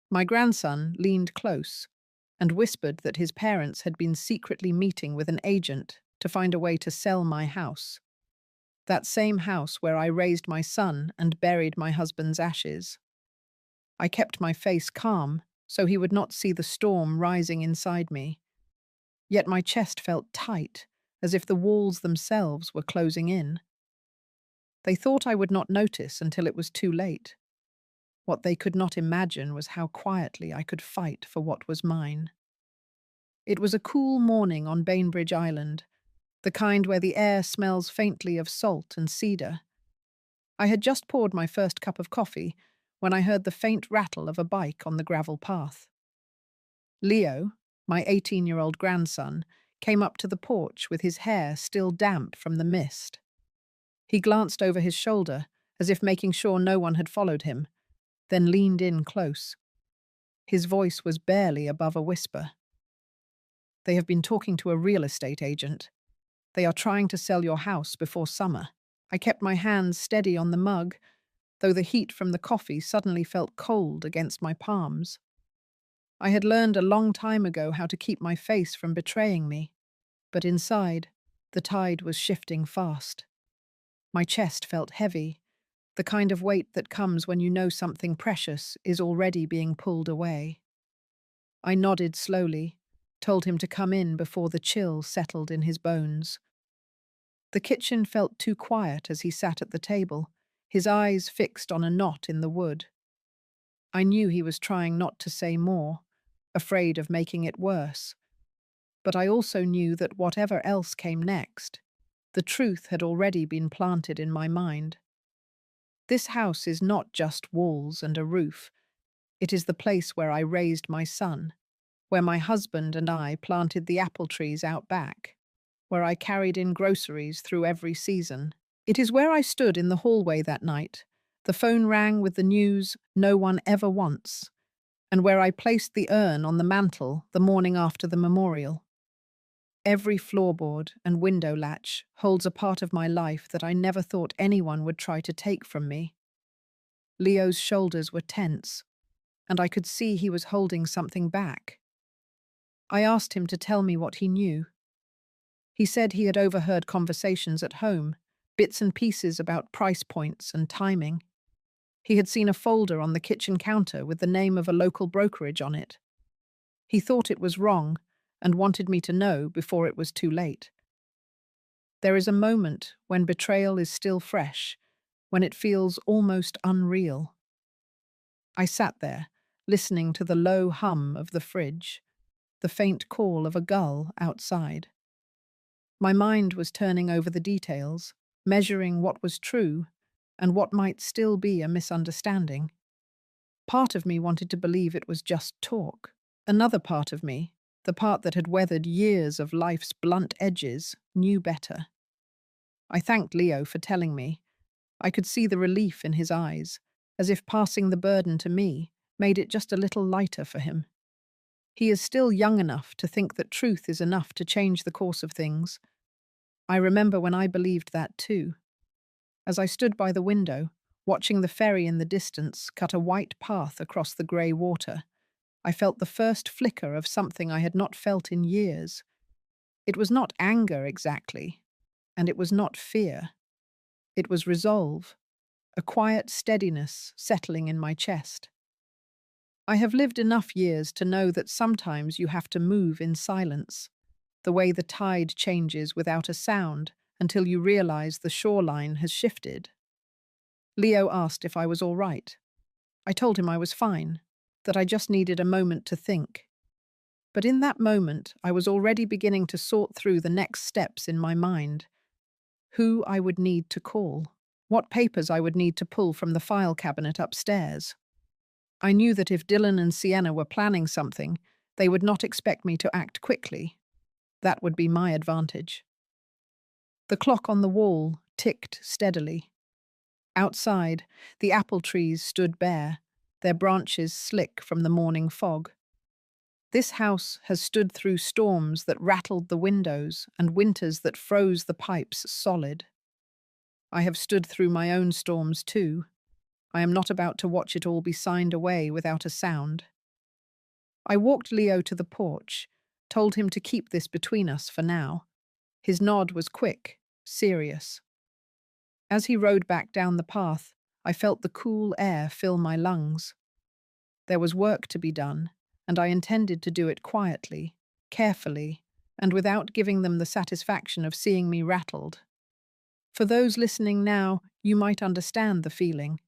My grandson leaned close and whispered that his parents had been secretly meeting with an agent to find a way to sell my house. That same house where I raised my son and buried my husband's ashes. I kept my face calm so he would not see the storm rising inside me. Yet my chest felt tight, as if the walls themselves were closing in. They thought I would not notice until it was too late. What they could not imagine was how quietly I could fight for what was mine. It was a cool morning on Bainbridge Island, the kind where the air smells faintly of salt and cedar. I had just poured my first cup of coffee when I heard the faint rattle of a bike on the gravel path. Leo, my 18-year-old grandson, came up to the porch with his hair still damp from the mist. He glanced over his shoulder, as if making sure no one had followed him, then leaned in close. His voice was barely above a whisper. "They have been talking to a real estate agent. They are trying to sell your house before summer." I kept my hands steady on the mug, though the heat from the coffee suddenly felt cold against my palms. I had learned a long time ago how to keep my face from betraying me, but inside, the tide was shifting fast. My chest felt heavy, the kind of weight that comes when you know something precious is already being pulled away. I nodded slowly, told him to come in before the chill settled in his bones. The kitchen felt too quiet as he sat at the table, his eyes fixed on a knot in the wood. I knew he was trying not to say more, afraid of making it worse. But I also knew that whatever else came next, the truth had already been planted in my mind. This house is not just walls and a roof. It is the place where I raised my son, where my husband and I planted the apple trees out back, where I carried in groceries through every season. It is where I stood in the hallway that night. The phone rang with the news no one ever wants, and where I placed the urn on the mantel the morning after the memorial. Every floorboard and window latch holds a part of my life that I never thought anyone would try to take from me. Leo's shoulders were tense, and I could see he was holding something back. I asked him to tell me what he knew. He said he had overheard conversations at home, bits and pieces about price points and timing. He had seen a folder on the kitchen counter with the name of a local brokerage on it. He thought it was wrong and wanted me to know before it was too late. There is a moment when betrayal is still fresh, when it feels almost unreal. I sat there, listening to the low hum of the fridge, the faint call of a gull outside. My mind was turning over the details, measuring what was true and what might still be a misunderstanding. Part of me wanted to believe it was just talk. Another part of me, the part that had weathered years of life's blunt edges, knew better. I thanked Leo for telling me. I could see the relief in his eyes, as if passing the burden to me made it just a little lighter for him. He is still young enough to think that truth is enough to change the course of things. I remember when I believed that too. As I stood by the window, watching the ferry in the distance cut a white path across the grey water, I felt the first flicker of something I had not felt in years. It was not anger exactly, and it was not fear. It was resolve, a quiet steadiness settling in my chest. I have lived enough years to know that sometimes you have to move in silence, the way the tide changes without a sound until you realize the shoreline has shifted. Leo asked if I was all right. I told him I was fine, that I just needed a moment to think. But in that moment, I was already beginning to sort through the next steps in my mind. Who I would need to call, what papers I would need to pull from the file cabinet upstairs. I knew that if Dylan and Sienna were planning something, they would not expect me to act quickly. That would be my advantage. The clock on the wall ticked steadily. Outside, the apple trees stood bare, their branches slick from the morning fog. This house has stood through storms that rattled the windows and winters that froze the pipes solid. I have stood through my own storms too. I am not about to watch it all be signed away without a sound. I walked Leo to the porch, told him to keep this between us for now. His nod was quick, serious. As he rode back down the path, I felt the cool air fill my lungs. There was work to be done, and I intended to do it quietly, carefully, and without giving them the satisfaction of seeing me rattled. For those listening now, you might understand the feeling.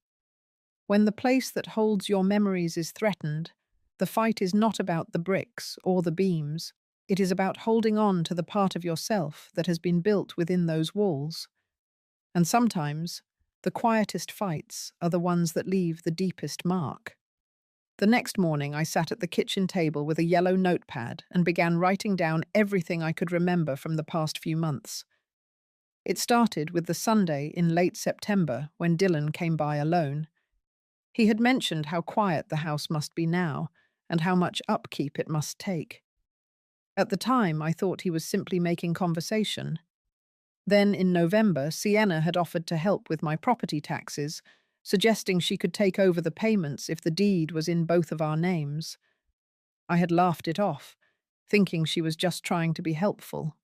When the place that holds your memories is threatened, the fight is not about the bricks or the beams. It is about holding on to the part of yourself that has been built within those walls. And sometimes, the quietest fights are the ones that leave the deepest mark. The next morning, I sat at the kitchen table with a yellow notepad and began writing down everything I could remember from the past few months. It started with the Sunday in late September when Dylan came by alone. He had mentioned how quiet the house must be now and how much upkeep it must take. At the time, I thought he was simply making conversation. Then, in November, Sienna had offered to help with my property taxes, suggesting she could take over the payments if the deed was in both of our names. I had laughed it off, thinking she was just trying to be helpful.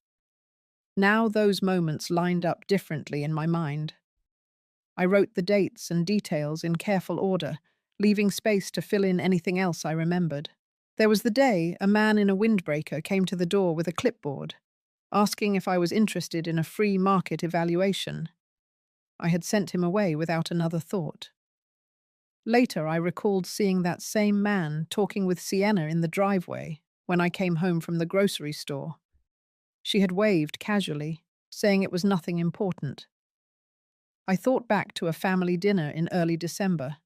Now those moments lined up differently in my mind. I wrote the dates and details in careful order, leaving space to fill in anything else I remembered. There was the day a man in a windbreaker came to the door with a clipboard, asking if I was interested in a free market evaluation. I had sent him away without another thought. Later, I recalled seeing that same man talking with Sienna in the driveway when I came home from the grocery store. She had waved casually, saying it was nothing important. I thought back to a family dinner in early December.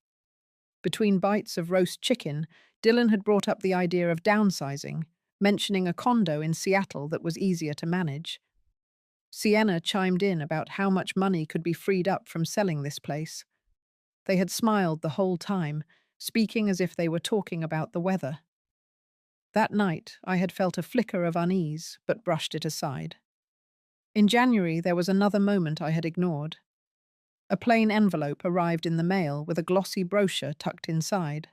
Between bites of roast chicken, Dylan had brought up the idea of downsizing, mentioning a condo in Seattle that was easier to manage. Sienna chimed in about how much money could be freed up from selling this place. They had smiled the whole time, speaking as if they were talking about the weather. That night, I had felt a flicker of unease, but brushed it aside. In January, there was another moment I had ignored. A plain envelope arrived in the mail with a glossy brochure tucked inside.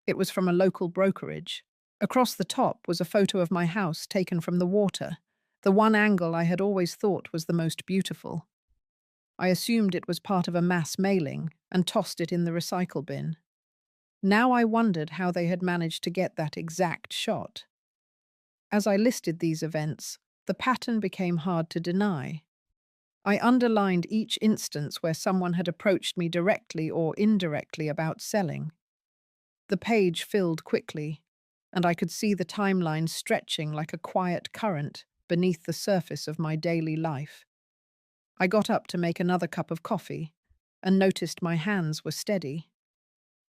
It was from a local brokerage. Across the top was a photo of my house taken from the water, the one angle I had always thought was the most beautiful. I assumed it was part of a mass mailing and tossed it in the recycle bin. Now I wondered how they had managed to get that exact shot. As I listed these events, the pattern became hard to deny. I underlined each instance where someone had approached me directly or indirectly about selling. The page filled quickly, and I could see the timeline stretching like a quiet current beneath the surface of my daily life. I got up to make another cup of coffee and noticed my hands were steady.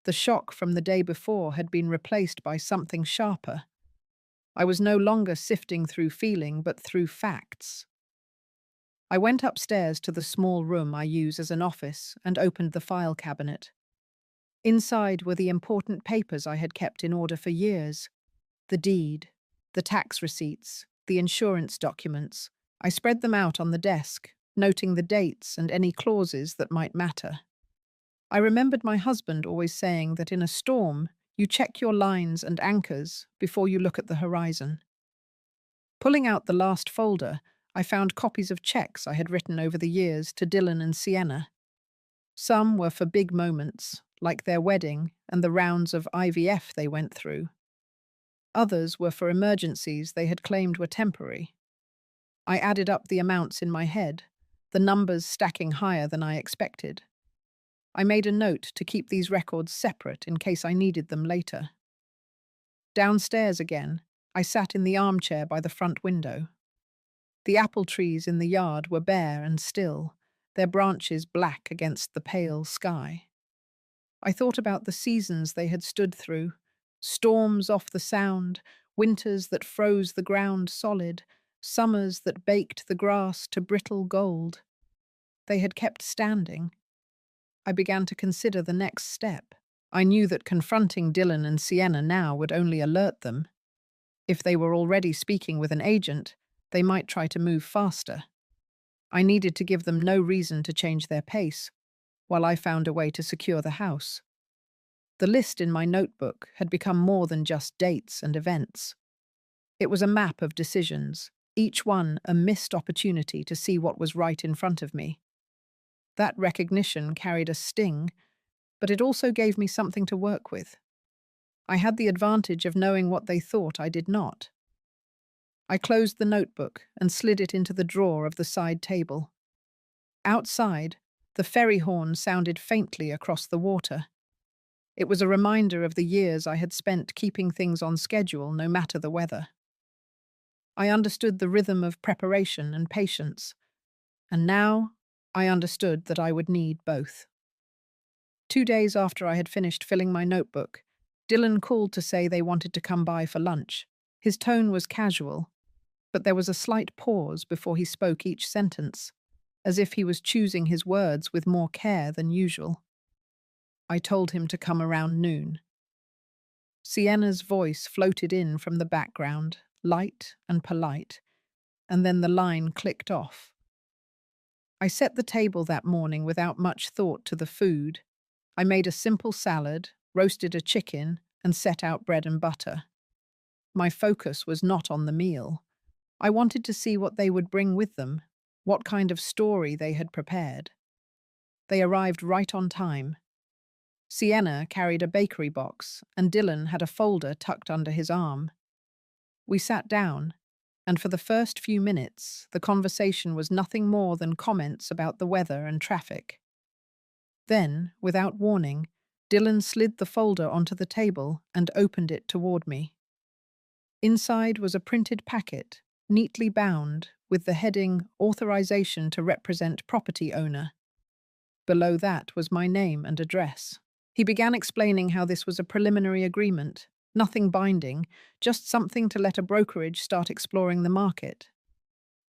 The shock from the day before had been replaced by something sharper. I was no longer sifting through feeling, but through facts. I went upstairs to the small room I use as an office and opened the file cabinet. Inside were the important papers I had kept in order for years. The deed, the tax receipts, the insurance documents. I spread them out on the desk, noting the dates and any clauses that might matter. I remembered my husband always saying that in a storm, you check your lines and anchors before you look at the horizon. Pulling out the last folder, I found copies of checks I had written over the years to Dylan and Sienna. Some were for big moments, like their wedding and the rounds of IVF they went through. Others were for emergencies they had claimed were temporary. I added up the amounts in my head, the numbers stacking higher than I expected. I made a note to keep these records separate in case I needed them later. Downstairs again, I sat in the armchair by the front window. The apple trees in the yard were bare and still, their branches black against the pale sky. I thought about the seasons they had stood through, storms off the Sound, winters that froze the ground solid, summers that baked the grass to brittle gold. They had kept standing. I began to consider the next step. I knew that confronting Dylan and Sienna now would only alert them. If they were already speaking with an agent, they might try to move faster. I needed to give them no reason to change their pace, while I found a way to secure the house. The list in my notebook had become more than just dates and events. It was a map of decisions, each one a missed opportunity to see what was right in front of me. That recognition carried a sting, but it also gave me something to work with. I had the advantage of knowing what they thought I did not. I closed the notebook and slid it into the drawer of the side table. Outside, the ferry horn sounded faintly across the water. It was a reminder of the years I had spent keeping things on schedule no matter the weather. I understood the rhythm of preparation and patience, and now I understood that I would need both. 2 days after I had finished filling my notebook, Dylan called to say they wanted to come by for lunch. His tone was casual, but there was a slight pause before he spoke each sentence, as if he was choosing his words with more care than usual. I told him to come around noon. Sienna's voice floated in from the background, light and polite, and then the line clicked off. I set the table that morning without much thought to the food. I made a simple salad, roasted a chicken, and set out bread and butter. My focus was not on the meal. I wanted to see what they would bring with them, what kind of story they had prepared. They arrived right on time. Sienna carried a bakery box, and Dylan had a folder tucked under his arm. We sat down, and for the first few minutes, the conversation was nothing more than comments about the weather and traffic. Then, without warning, Dylan slid the folder onto the table and opened it toward me. Inside was a printed packet, neatly bound, with the heading "Authorization to Represent Property Owner." Below that was my name and address. He began explaining how this was a preliminary agreement, nothing binding, just something to let a brokerage start exploring the market.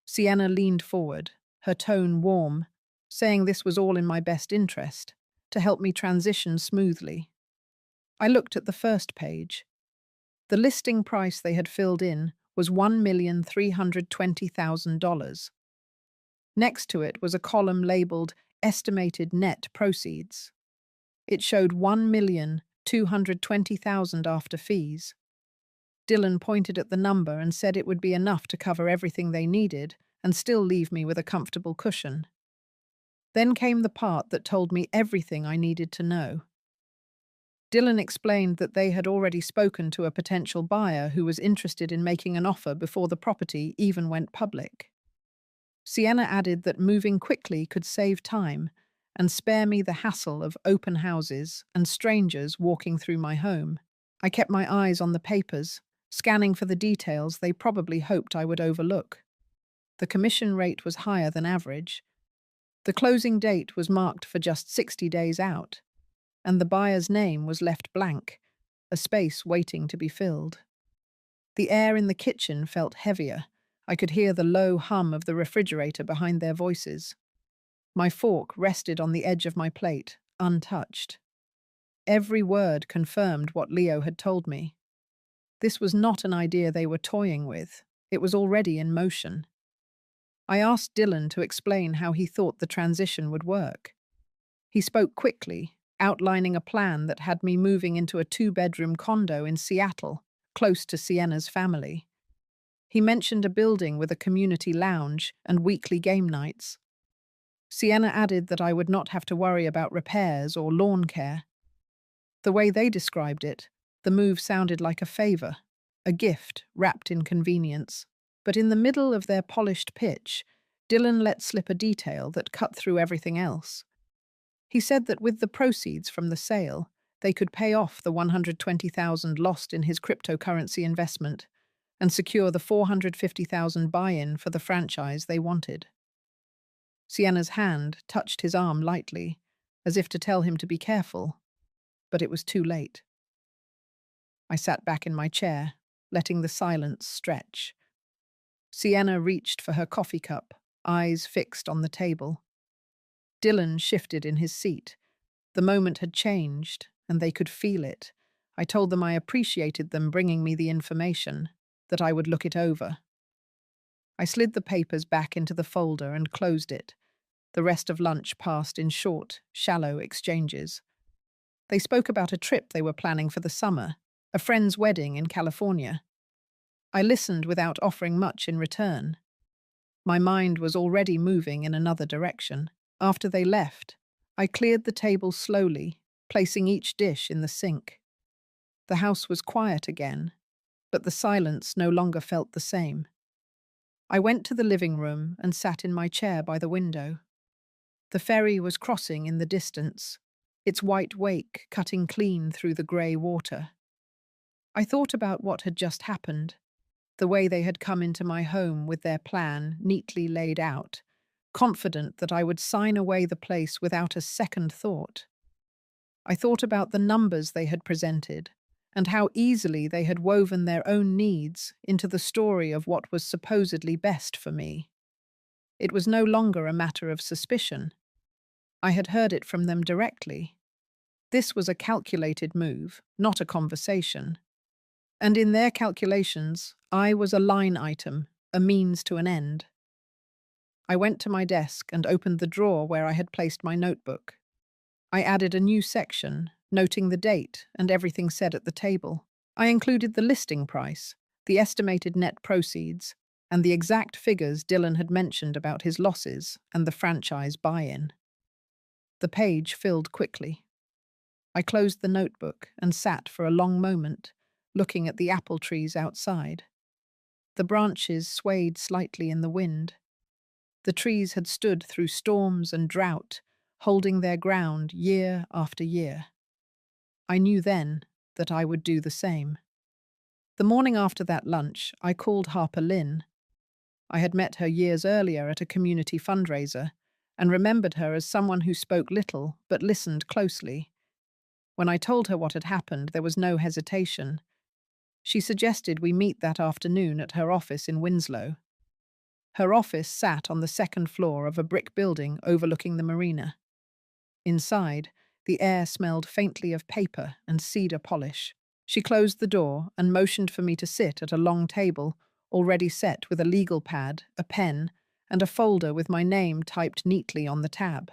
Sienna leaned forward, her tone warm, saying this was all in my best interest, to help me transition smoothly. I looked at the first page. The listing price they had filled in was $1,320,000. Next to it was a column labeled Estimated Net Proceeds. It showed $1,220,000 after fees. Dylan pointed at the number and said it would be enough to cover everything they needed and still leave me with a comfortable cushion. Then came the part that told me everything I needed to know. Dylan explained that they had already spoken to a potential buyer who was interested in making an offer before the property even went public. Sienna added that moving quickly could save time and spare me the hassle of open houses and strangers walking through my home. I kept my eyes on the papers, scanning for the details they probably hoped I would overlook. The commission rate was higher than average. The closing date was marked for just 60 days out, and the buyer's name was left blank, a space waiting to be filled. The air in the kitchen felt heavier. I could hear the low hum of the refrigerator behind their voices. My fork rested on the edge of my plate, untouched. Every word confirmed what Leo had told me. This was not an idea they were toying with. It was already in motion. I asked Dylan to explain how he thought the transition would work. He spoke quickly, outlining a plan that had me moving into a 2-bedroom condo in Seattle, close to Sienna's family. He mentioned a building with a community lounge and weekly game nights. Sienna added that I would not have to worry about repairs or lawn care. The way they described it, the move sounded like a favor, a gift wrapped in convenience. But in the middle of their polished pitch, Dylan let slip a detail that cut through everything else. He said that with the proceeds from the sale, they could pay off the $120,000 lost in his cryptocurrency investment and secure the $450,000 buy-in for the franchise they wanted. Sienna's hand touched his arm lightly, as if to tell him to be careful, but it was too late. I sat back in my chair, letting the silence stretch. Sienna reached for her coffee cup, eyes fixed on the table. Dylan shifted in his seat. The moment had changed, and they could feel it. I told them I appreciated them bringing me the information, that I would look it over. I slid the papers back into the folder and closed it. The rest of lunch passed in short, shallow exchanges. They spoke about a trip they were planning for the summer, a friend's wedding in California. I listened without offering much in return. My mind was already moving in another direction. After they left, I cleared the table slowly, placing each dish in the sink. The house was quiet again, but the silence no longer felt the same. I went to the living room and sat in my chair by the window. The ferry was crossing in the distance, its white wake cutting clean through the grey water. I thought about what had just happened, the way they had come into my home with their plan neatly laid out, confident that I would sign away the place without a second thought. I thought about the numbers they had presented, and how easily they had woven their own needs into the story of what was supposedly best for me. It was no longer a matter of suspicion. I had heard it from them directly. This was a calculated move, not a conversation. And in their calculations, I was a line item, a means to an end. I went to my desk and opened the drawer where I had placed my notebook. I added a new section, noting the date and everything said at the table. I included the listing price, the estimated net proceeds, and the exact figures Dylan had mentioned about his losses and the franchise buy-in. The page filled quickly. I closed the notebook and sat for a long moment, looking at the apple trees outside. The branches swayed slightly in the wind. The trees had stood through storms and drought, holding their ground year after year. I knew then that I would do the same. The morning after that lunch, I called Harper Lynn. I had met her years earlier at a community fundraiser and remembered her as someone who spoke little but listened closely. When I told her what had happened, there was no hesitation. She suggested we meet that afternoon at her office in Winslow. Her office sat on the second floor of a brick building overlooking the marina. Inside, the air smelled faintly of paper and cedar polish. She closed the door and motioned for me to sit at a long table, already set with a legal pad, a pen, and a folder with my name typed neatly on the tab.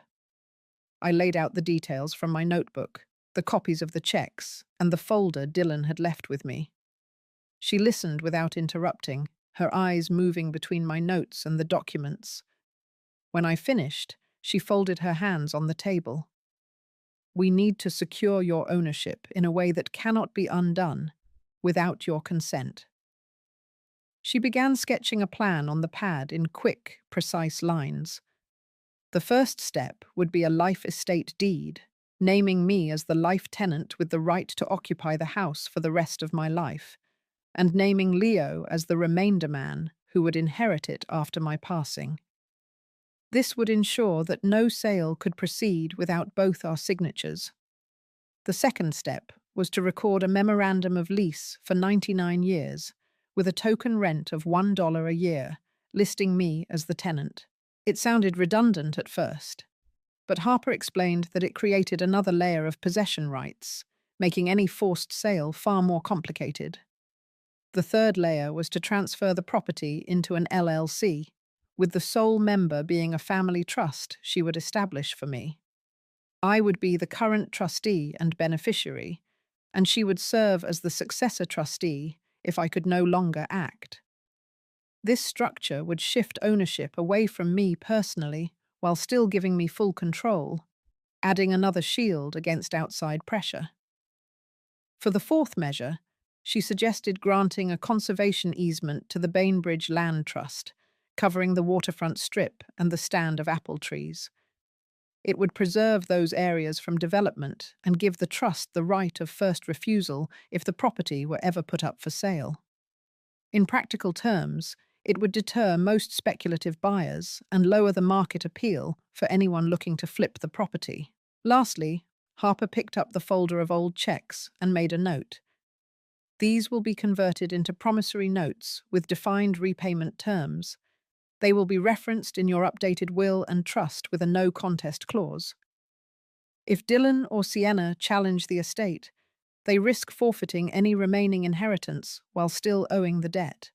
I laid out the details from my notebook, the copies of the checks, and the folder Dylan had left with me. She listened without interrupting, her eyes moving between my notes and the documents. When I finished, she folded her hands on the table. "We need to secure your ownership in a way that cannot be undone without your consent." She began sketching a plan on the pad in quick, precise lines. The first step would be a life estate deed, naming me as the life tenant with the right to occupy the house for the rest of my life, and naming Leo as the remainder man who would inherit it after my passing. This would ensure that no sale could proceed without both our signatures. The second step was to record a memorandum of lease for 99 years, with a token rent of $1 a year, listing me as the tenant. It sounded redundant at first, but Harper explained that it created another layer of possession rights, making any forced sale far more complicated. The third layer was to transfer the property into an LLC, with the sole member being a family trust she would establish for me. I would be the current trustee and beneficiary, and she would serve as the successor trustee if I could no longer act. This structure would shift ownership away from me personally while still giving me full control, adding another shield against outside pressure. For the fourth measure, she suggested granting a conservation easement to the Bainbridge Land Trust, covering the waterfront strip and the stand of apple trees. It would preserve those areas from development and give the trust the right of first refusal if the property were ever put up for sale. In practical terms, it would deter most speculative buyers and lower the market appeal for anyone looking to flip the property. Lastly, Harper picked up the folder of old checks and made a note. These will be converted into promissory notes with defined repayment terms. They will be referenced in your updated will and trust with a no-contest clause. If Dylan or Sienna challenge the estate, they risk forfeiting any remaining inheritance while still owing the debt.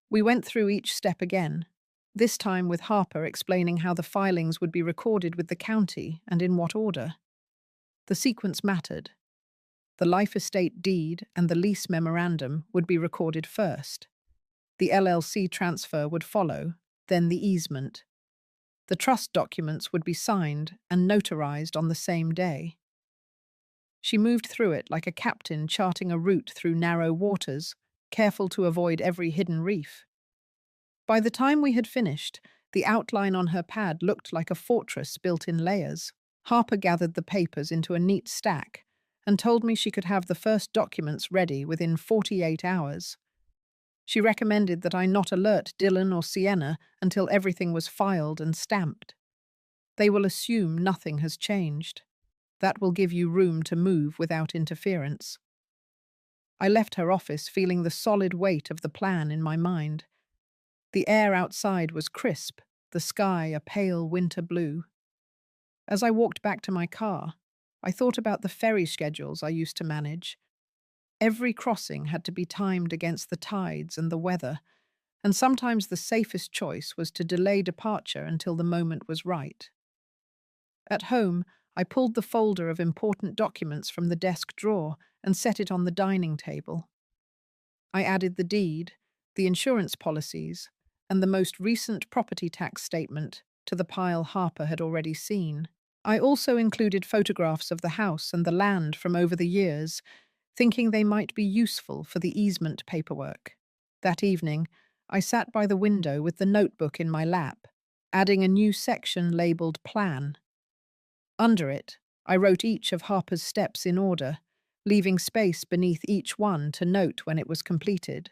We went through each step again, this time with Harper explaining how the filings would be recorded with the county and in what order. The sequence mattered. The life estate deed and the lease memorandum would be recorded first. The LLC transfer would follow, then the easement. The trust documents would be signed and notarized on the same day. She moved through it like a captain charting a route through narrow waters, careful to avoid every hidden reef. By the time we had finished, the outline on her pad looked like a fortress built in layers. Harper gathered the papers into a neat stack and told me she could have the first documents ready within 48 hours. She recommended that I not alert Dylan or Sienna until everything was filed and stamped. They will assume nothing has changed. That will give you room to move without interference. I left her office feeling the solid weight of the plan in my mind. The air outside was crisp, the sky a pale winter blue. As I walked back to my car, I thought about the ferry schedules I used to manage. Every crossing had to be timed against the tides and the weather, and sometimes the safest choice was to delay departure until the moment was right. At home, I pulled the folder of important documents from the desk drawer and set it on the dining table. I added the deed, the insurance policies, and the most recent property tax statement to the pile Harper had already seen. I also included photographs of the house and the land from over the years, thinking they might be useful for the easement paperwork. That evening, I sat by the window with the notebook in my lap, adding a new section labeled Plan. Under it, I wrote each of Harper's steps in order, leaving space beneath each one to note when it was completed.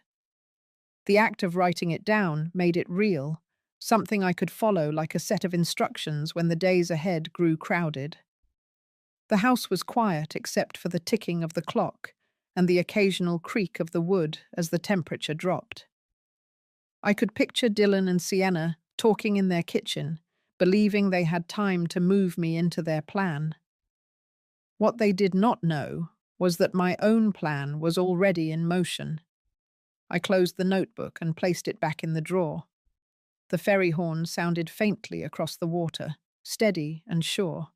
The act of writing it down made it real, something I could follow like a set of instructions when the days ahead grew crowded. The house was quiet except for the ticking of the clock and the occasional creak of the wood as the temperature dropped. I could picture Dylan and Sienna talking in their kitchen, believing they had time to move me into their plan. What they did not know was that my own plan was already in motion. I closed the notebook and placed it back in the drawer. The ferry horn sounded faintly across the water, steady and sure.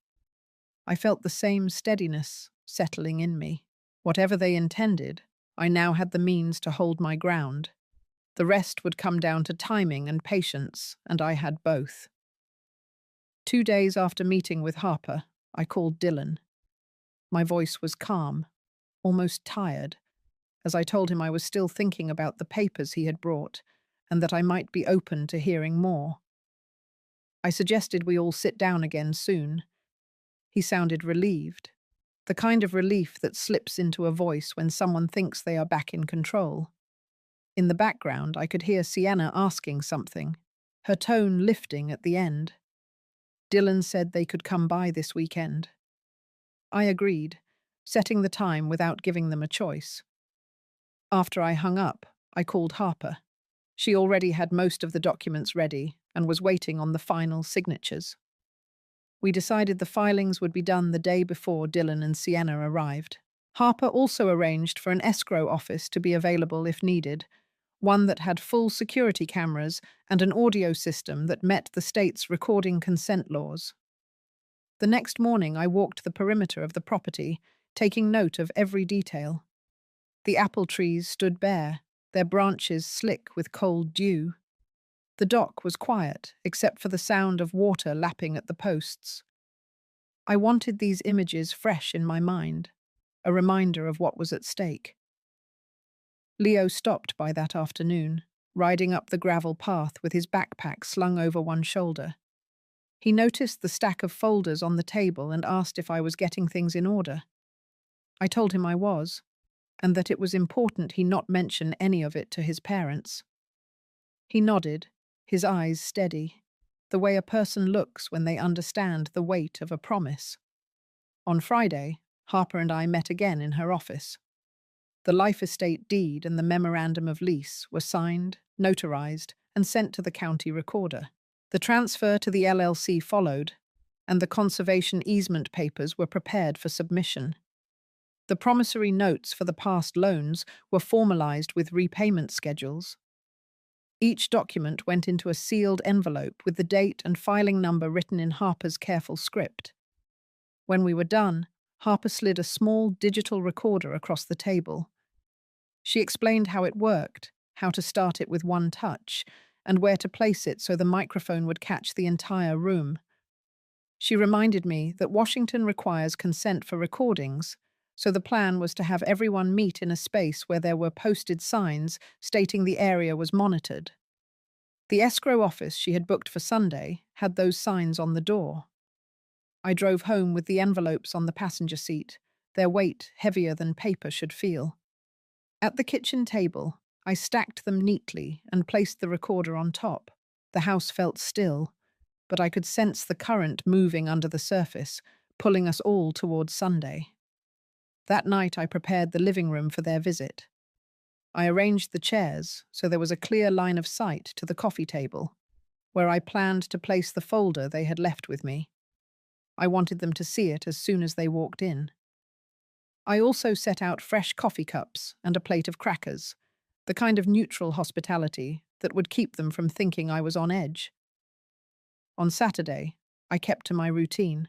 I felt the same steadiness settling in me. Whatever they intended, I now had the means to hold my ground. The rest would come down to timing and patience, and I had both. 2 days after meeting with Harper, I called Dylan. My voice was calm, almost tired, as I told him I was still thinking about the papers he had brought and that I might be open to hearing more. I suggested we all sit down again soon. He sounded relieved, the kind of relief that slips into a voice when someone thinks they are back in control. In the background, I could hear Sienna asking something, her tone lifting at the end. Dylan said they could come by this weekend. I agreed, setting the time without giving them a choice. After I hung up, I called Harper. She already had most of the documents ready and was waiting on the final signatures. We decided the filings would be done the day before Dylan and Sienna arrived. Harper also arranged for an escrow office to be available if needed, one that had full security cameras and an audio system that met the state's recording consent laws. The next morning, I walked the perimeter of the property, taking note of every detail. The apple trees stood bare, their branches slick with cold dew. The dock was quiet, except for the sound of water lapping at the posts. I wanted these images fresh in my mind, a reminder of what was at stake. Leo stopped by that afternoon, riding up the gravel path with his backpack slung over one shoulder. He noticed the stack of folders on the table and asked if I was getting things in order. I told him I was, and that it was important he not mention any of it to his parents. He nodded, his eyes steady, the way a person looks when they understand the weight of a promise. On Friday, Harper and I met again in her office. The life estate deed and the memorandum of lease were signed, notarized, and sent to the county recorder. The transfer to the LLC followed, and the conservation easement papers were prepared for submission. The promissory notes for the past loans were formalized with repayment schedules. Each document went into a sealed envelope with the date and filing number written in Harper's careful script. When we were done, Harper slid a small digital recorder across the table. She explained how it worked, how to start it with one touch, and where to place it so the microphone would catch the entire room. She reminded me that Washington requires consent for recordings, so the plan was to have everyone meet in a space where there were posted signs stating the area was monitored. The escrow office she had booked for Sunday had those signs on the door. I drove home with the envelopes on the passenger seat, their weight heavier than paper should feel. At the kitchen table, I stacked them neatly and placed the recorder on top. The house felt still, but I could sense the current moving under the surface, pulling us all towards Sunday. That night I prepared the living room for their visit. I arranged the chairs so there was a clear line of sight to the coffee table, where I planned to place the folder they had left with me. I wanted them to see it as soon as they walked in. I also set out fresh coffee cups and a plate of crackers, the kind of neutral hospitality that would keep them from thinking I was on edge. On Saturday, I kept to my routine.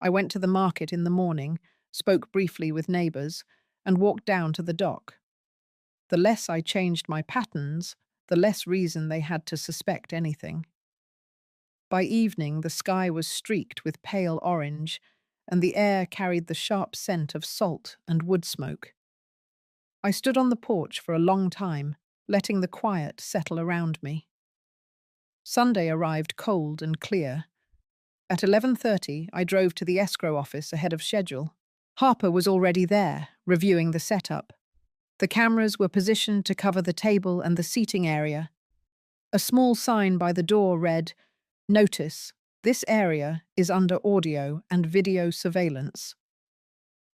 I went to the market in the morning, spoke briefly with neighbours, and walked down to the dock. The less I changed my patterns, the less reason they had to suspect anything. By evening, the sky was streaked with pale orange, and the air carried the sharp scent of salt and wood smoke. I stood on the porch for a long time, letting the quiet settle around me. Sunday arrived cold and clear. At 11:30, I drove to the escrow office ahead of schedule. Harper was already there, reviewing the setup. The cameras were positioned to cover the table and the seating area. A small sign by the door read, "Notice, this area is under audio and video surveillance."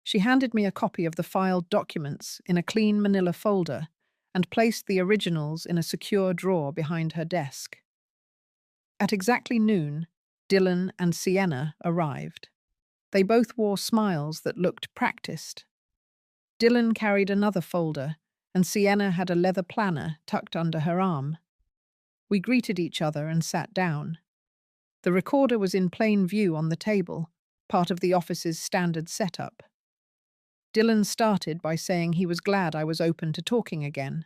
She handed me a copy of the filed documents in a clean manila folder and placed the originals in a secure drawer behind her desk. At exactly noon, Dylan and Sienna arrived. They both wore smiles that looked practiced. Dylan carried another folder, and Sienna had a leather planner tucked under her arm. We greeted each other and sat down. The recorder was in plain view on the table, part of the office's standard setup. Dylan started by saying he was glad I was open to talking again.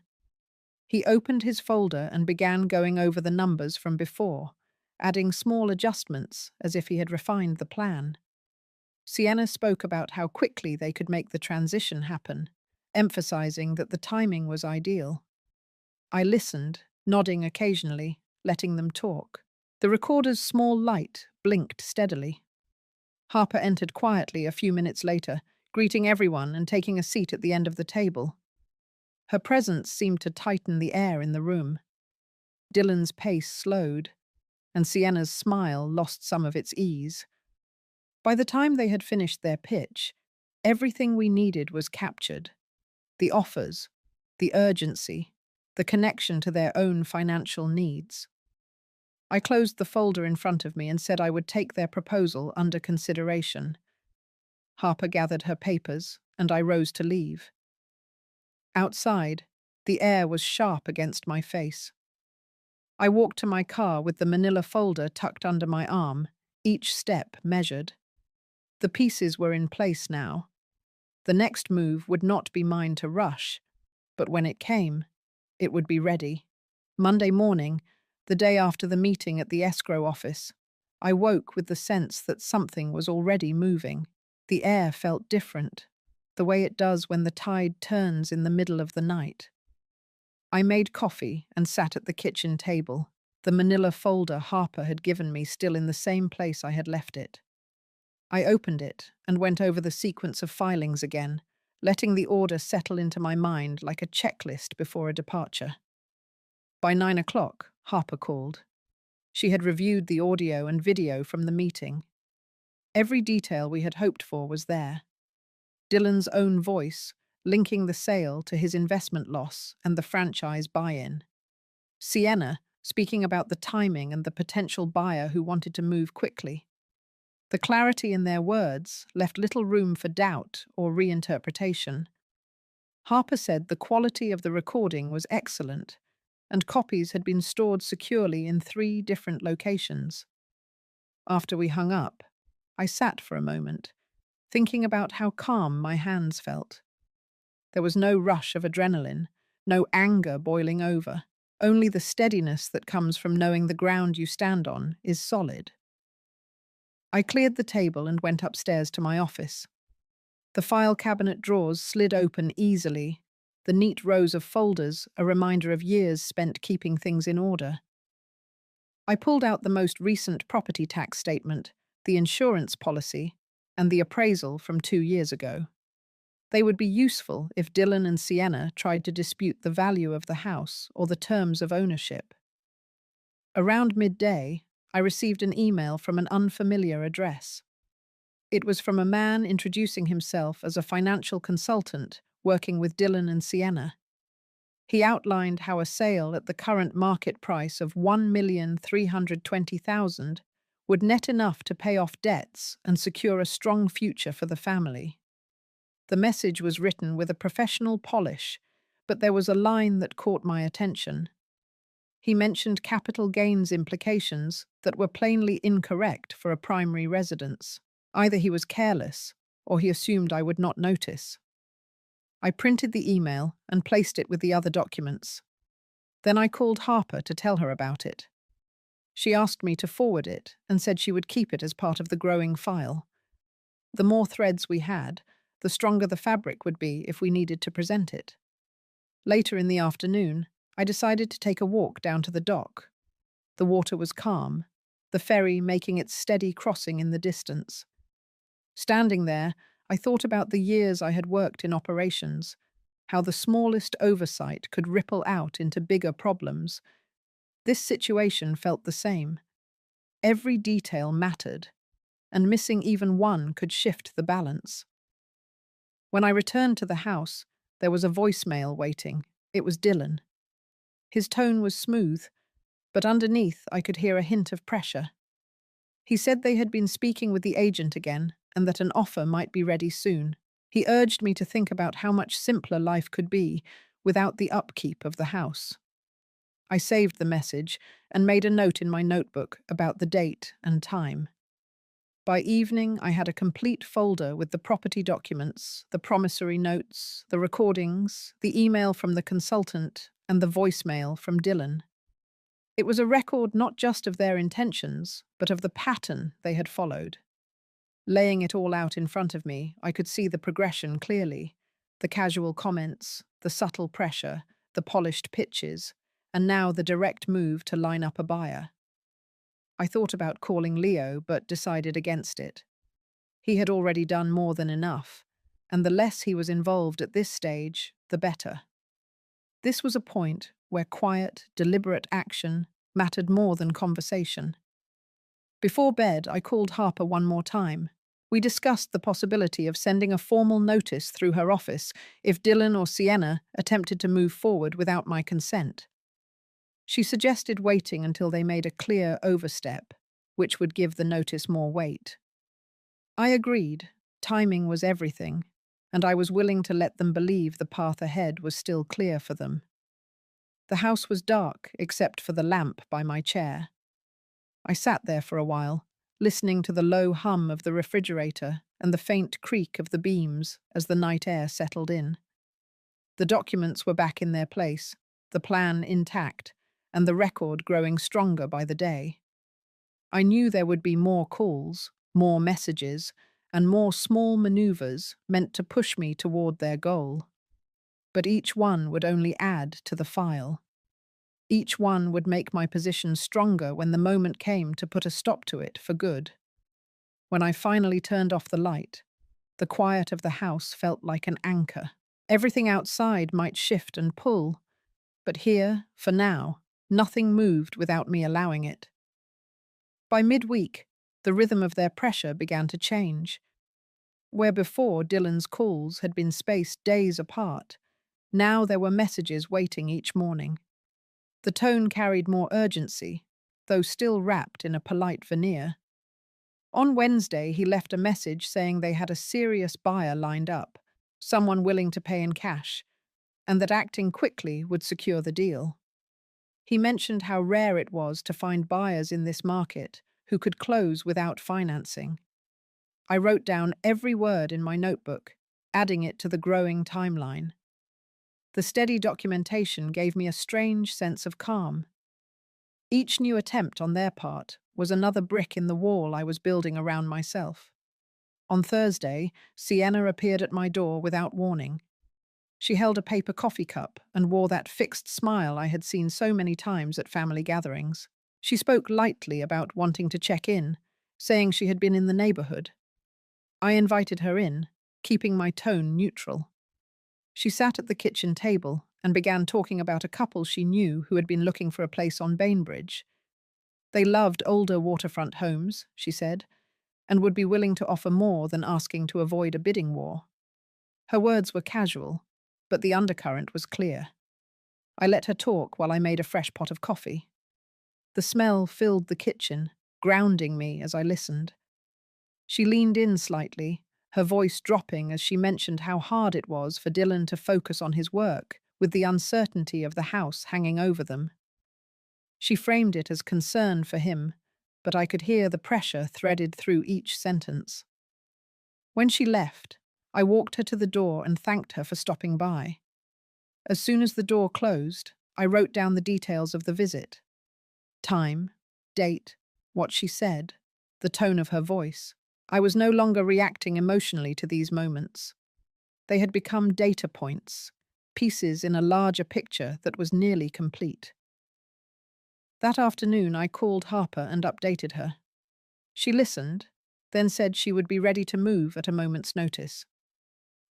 He opened his folder and began going over the numbers from before, adding small adjustments as if he had refined the plan. Sienna spoke about how quickly they could make the transition happen, emphasizing that the timing was ideal. I listened, nodding occasionally, letting them talk. The recorder's small light blinked steadily. Harper entered quietly a few minutes later, greeting everyone and taking a seat at the end of the table. Her presence seemed to tighten the air in the room. Dylan's pace slowed, and Sienna's smile lost some of its ease. By the time they had finished their pitch, everything we needed was captured. The offers, the urgency, the connection to their own financial needs. I closed the folder in front of me and said I would take their proposal under consideration. Harper gathered her papers, and I rose to leave. Outside, the air was sharp against my face. I walked to my car with the manila folder tucked under my arm, each step measured. The pieces were in place now. The next move would not be mine to rush, but when it came, it would be ready. Monday morning, the day after the meeting at the escrow office, I woke with the sense that something was already moving. The air felt different, the way it does when the tide turns in the middle of the night. I made coffee and sat at the kitchen table, the manila folder Harper had given me still in the same place I had left it. I opened it and went over the sequence of filings again, letting the order settle into my mind like a checklist before a departure. By 9 o'clock, Harper called. She had reviewed the audio and video from the meeting. Every detail we had hoped for was there. Dylan's own voice, linking the sale to his investment loss and the franchise buy-in. Sienna, speaking about the timing and the potential buyer who wanted to move quickly. The clarity in their words left little room for doubt or reinterpretation. Harper said the quality of the recording was excellent, and copies had been stored securely in 3 different locations. After we hung up, I sat for a moment, thinking about how calm my hands felt. There was no rush of adrenaline, no anger boiling over, only the steadiness that comes from knowing the ground you stand on is solid. I cleared the table and went upstairs to my office. The file cabinet drawers slid open easily, the neat rows of folders a reminder of years spent keeping things in order. I pulled out the most recent property tax statement, the insurance policy, and the appraisal from 2 years ago. They would be useful if Dylan and Sienna tried to dispute the value of the house or the terms of ownership. Around midday, I received an email from an unfamiliar address. It was from a man introducing himself as a financial consultant working with Dylan and Sienna. He outlined how a sale at the current market price of $1,320,000 would net enough to pay off debts and secure a strong future for the family. The message was written with a professional polish, but there was a line that caught my attention. He mentioned capital gains implications that were plainly incorrect for a primary residence. Either he was careless, or he assumed I would not notice. I printed the email and placed it with the other documents. Then I called Harper to tell her about it. She asked me to forward it and said she would keep it as part of the growing file. The more threads we had, the stronger the fabric would be if we needed to present it. Later in the afternoon, I decided to take a walk down to the dock. The water was calm, the ferry making its steady crossing in the distance. Standing there, I thought about the years I had worked in operations, how the smallest oversight could ripple out into bigger problems. This situation felt the same. Every detail mattered, and missing even one could shift the balance. When I returned to the house, there was a voicemail waiting. It was Dylan. His tone was smooth, but underneath I could hear a hint of pressure. He said they had been speaking with the agent again and that an offer might be ready soon. He urged me to think about how much simpler life could be without the upkeep of the house. I saved the message and made a note in my notebook about the date and time. By evening, I had a complete folder with the property documents, the promissory notes, the recordings, the email from the consultant, and the voicemail from Dylan. It was a record not just of their intentions, but of the pattern they had followed. Laying it all out in front of me, I could see the progression clearly. The casual comments, the subtle pressure, the polished pitches, and now the direct move to line up a buyer. I thought about calling Leo, but decided against it. He had already done more than enough, and the less he was involved at this stage, the better. This was a point where quiet, deliberate action mattered more than conversation. Before bed, I called Harper one more time. We discussed the possibility of sending a formal notice through her office if Dylan or Sienna attempted to move forward without my consent. She suggested waiting until they made a clear overstep, which would give the notice more weight. I agreed. Timing was everything, and I was willing to let them believe the path ahead was still clear for them. The house was dark except for the lamp by my chair. I sat there for a while, listening to the low hum of the refrigerator and the faint creak of the beams as the night air settled in. The documents were back in their place, the plan intact, and the record growing stronger by the day. I knew there would be more calls, more messages, and more small maneuvers meant to push me toward their goal. But each one would only add to the file. Each one would make my position stronger when the moment came to put a stop to it for good. When I finally turned off the light, the quiet of the house felt like an anchor. Everything outside might shift and pull, but here, for now, nothing moved without me allowing it. By midweek, the rhythm of their pressure began to change. Where before Dylan's calls had been spaced days apart, now there were messages waiting each morning. The tone carried more urgency, though still wrapped in a polite veneer. On Wednesday, he left a message saying they had a serious buyer lined up, someone willing to pay in cash, and that acting quickly would secure the deal. He mentioned how rare it was to find buyers in this market who could close without financing. I wrote down every word in my notebook, adding it to the growing timeline. The steady documentation gave me a strange sense of calm. Each new attempt on their part was another brick in the wall I was building around myself. On Thursday, Sienna appeared at my door without warning. She held a paper coffee cup and wore that fixed smile I had seen so many times at family gatherings. She spoke lightly about wanting to check in, saying she had been in the neighborhood. I invited her in, keeping my tone neutral. She sat at the kitchen table and began talking about a couple she knew who had been looking for a place on Bainbridge. They loved older waterfront homes, she said, and would be willing to offer more than asking to avoid a bidding war. Her words were casual, but the undercurrent was clear. I let her talk while I made a fresh pot of coffee. The smell filled the kitchen, grounding me as I listened. She leaned in slightly, her voice dropping as she mentioned how hard it was for Dylan to focus on his work, with the uncertainty of the house hanging over them. She framed it as concern for him, but I could hear the pressure threaded through each sentence. When she left, I walked her to the door and thanked her for stopping by. As soon as the door closed, I wrote down the details of the visit. Time, date, what she said, the tone of her voice. I was no longer reacting emotionally to these moments. They had become data points, pieces in a larger picture that was nearly complete. That afternoon, I called Harper and updated her. She listened, then said she would be ready to move at a moment's notice.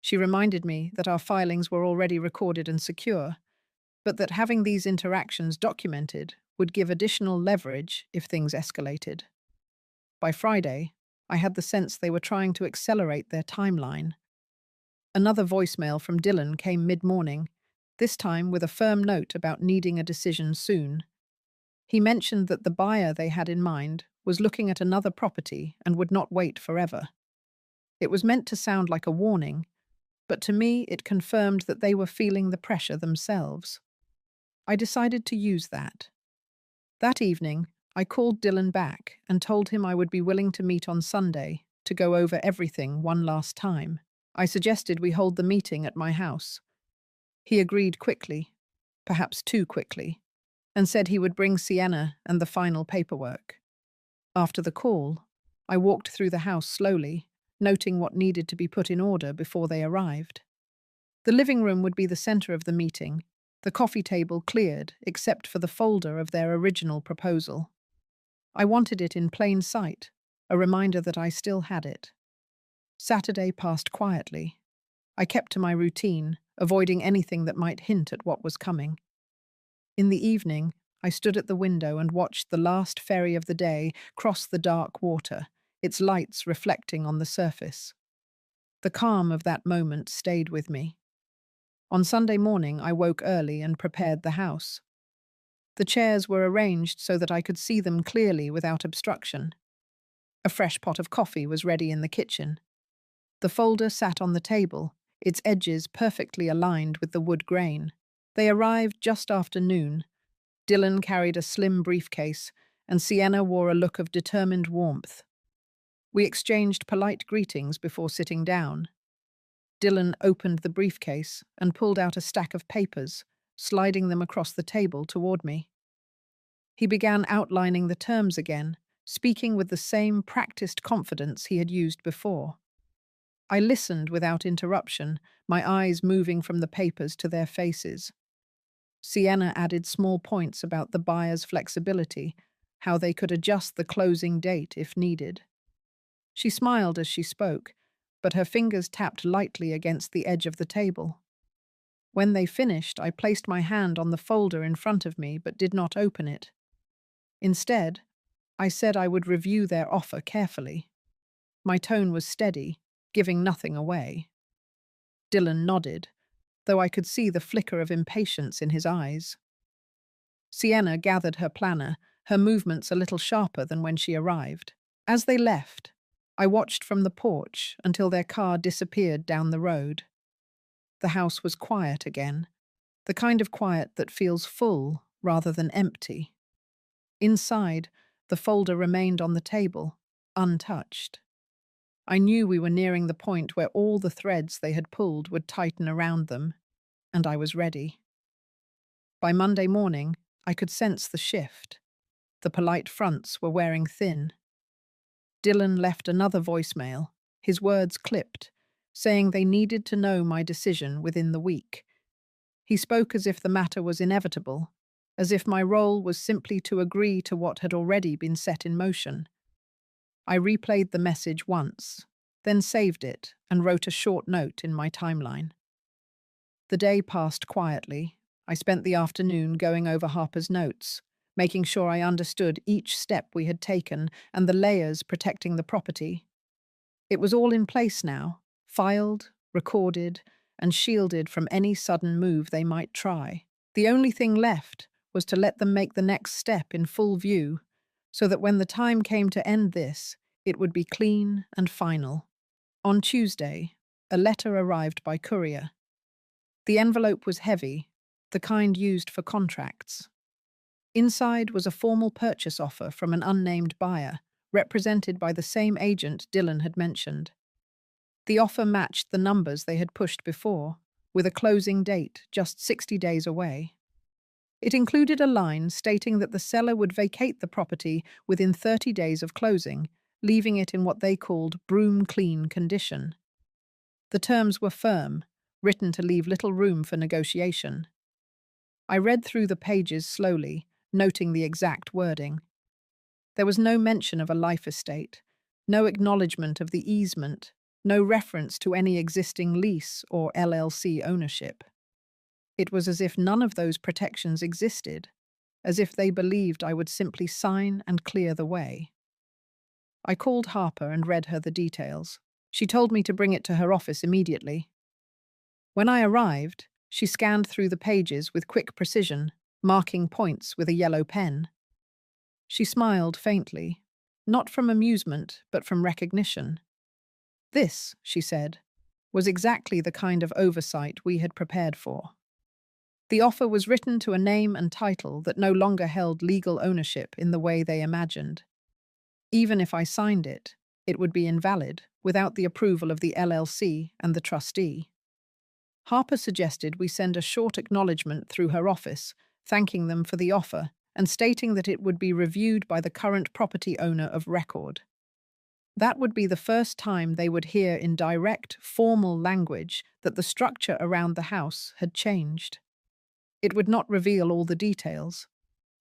She reminded me that our filings were already recorded and secure, but that having these interactions documented would give additional leverage if things escalated. By Friday, I had the sense they were trying to accelerate their timeline. Another voicemail from Dylan came mid-morning, this time with a firm note about needing a decision soon. He mentioned that the buyer they had in mind was looking at another property and would not wait forever. It was meant to sound like a warning, but to me it confirmed that they were feeling the pressure themselves. I decided to use that. That evening, I called Dylan back and told him I would be willing to meet on Sunday to go over everything one last time. I suggested we hold the meeting at my house. He agreed quickly, perhaps too quickly, and said he would bring Sienna and the final paperwork. After the call, I walked through the house slowly, noting what needed to be put in order before they arrived. The living room would be the center of the meeting, the coffee table cleared except for the folder of their original proposal. I wanted it in plain sight, a reminder that I still had it. Saturday passed quietly. I kept to my routine, avoiding anything that might hint at what was coming. In the evening, I stood at the window and watched the last ferry of the day cross the dark water, its lights reflecting on the surface. The calm of that moment stayed with me. On Sunday morning, I woke early and prepared the house. The chairs were arranged so that I could see them clearly without obstruction. A fresh pot of coffee was ready in the kitchen. The folder sat on the table, its edges perfectly aligned with the wood grain. They arrived just after noon. Dylan carried a slim briefcase, and Sienna wore a look of determined warmth. We exchanged polite greetings before sitting down. Dylan opened the briefcase and pulled out a stack of papers, sliding them across the table toward me. He began outlining the terms again, speaking with the same practiced confidence he had used before. I listened without interruption, my eyes moving from the papers to their faces. Sienna added small points about the buyer's flexibility, how they could adjust the closing date if needed. She smiled as she spoke, but her fingers tapped lightly against the edge of the table. When they finished, I placed my hand on the folder in front of me but did not open it. Instead, I said I would review their offer carefully. My tone was steady, giving nothing away. Dylan nodded, though I could see the flicker of impatience in his eyes. Sienna gathered her planner, her movements a little sharper than when she arrived. As they left, I watched from the porch until their car disappeared down the road. The house was quiet again, the kind of quiet that feels full rather than empty. Inside, the folder remained on the table, untouched. I knew we were nearing the point where all the threads they had pulled would tighten around them, and I was ready. By Monday morning, I could sense the shift. The polite fronts were wearing thin. Dylan left another voicemail, his words clipped, saying they needed to know my decision within the week. He spoke as if the matter was inevitable, as if my role was simply to agree to what had already been set in motion. I replayed the message once, then saved it and wrote a short note in my timeline. The day passed quietly. I spent the afternoon going over Harper's notes, making sure I understood each step we had taken and the layers protecting the property. It was all in place now, filed, recorded, and shielded from any sudden move they might try. The only thing left was to let them make the next step in full view, so that when the time came to end this, it would be clean and final. On Tuesday, a letter arrived by courier. The envelope was heavy, the kind used for contracts. Inside was a formal purchase offer from an unnamed buyer, represented by the same agent Dylan had mentioned. The offer matched the numbers they had pushed before, with a closing date just 60 days away. It included a line stating that the seller would vacate the property within 30 days of closing, leaving it in what they called broom-clean condition. The terms were firm, written to leave little room for negotiation. I read through the pages slowly, noting the exact wording. There was no mention of a life estate, no acknowledgement of the easement, no reference to any existing lease or LLC ownership. It was as if none of those protections existed, as if they believed I would simply sign and clear the way. I called Harper and read her the details. She told me to bring it to her office immediately. When I arrived, she scanned through the pages with quick precision, marking points with a yellow pen. She smiled faintly, not from amusement, but from recognition. This, she said, was exactly the kind of oversight we had prepared for. The offer was written to a name and title that no longer held legal ownership in the way they imagined. Even if I signed it, it would be invalid without the approval of the LLC and the trustee. Harper suggested we send a short acknowledgement through her office, thanking them for the offer and stating that it would be reviewed by the current property owner of record. That would be the first time they would hear in direct, formal language that the structure around the house had changed. It would not reveal all the details,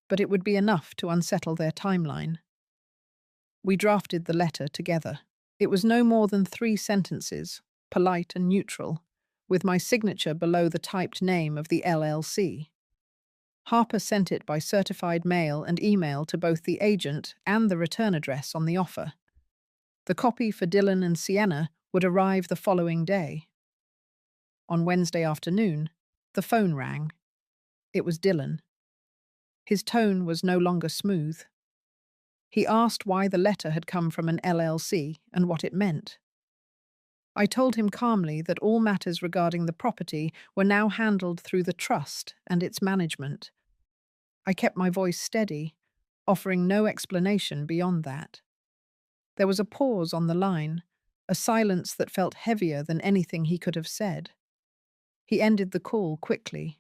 but it would be enough to unsettle their timeline. We drafted the letter together. It was no more than 3 sentences, polite and neutral, with my signature below the typed name of the LLC. Harper sent it by certified mail and email to both the agent and the return address on the offer. The copy for Dylan and Sienna would arrive the following day. On Wednesday afternoon, the phone rang. It was Dylan. His tone was no longer smooth. He asked why the letter had come from an LLC and what it meant. I told him calmly that all matters regarding the property were now handled through the trust and its management. I kept my voice steady, offering no explanation beyond that. There was a pause on the line, a silence that felt heavier than anything he could have said. He ended the call quickly.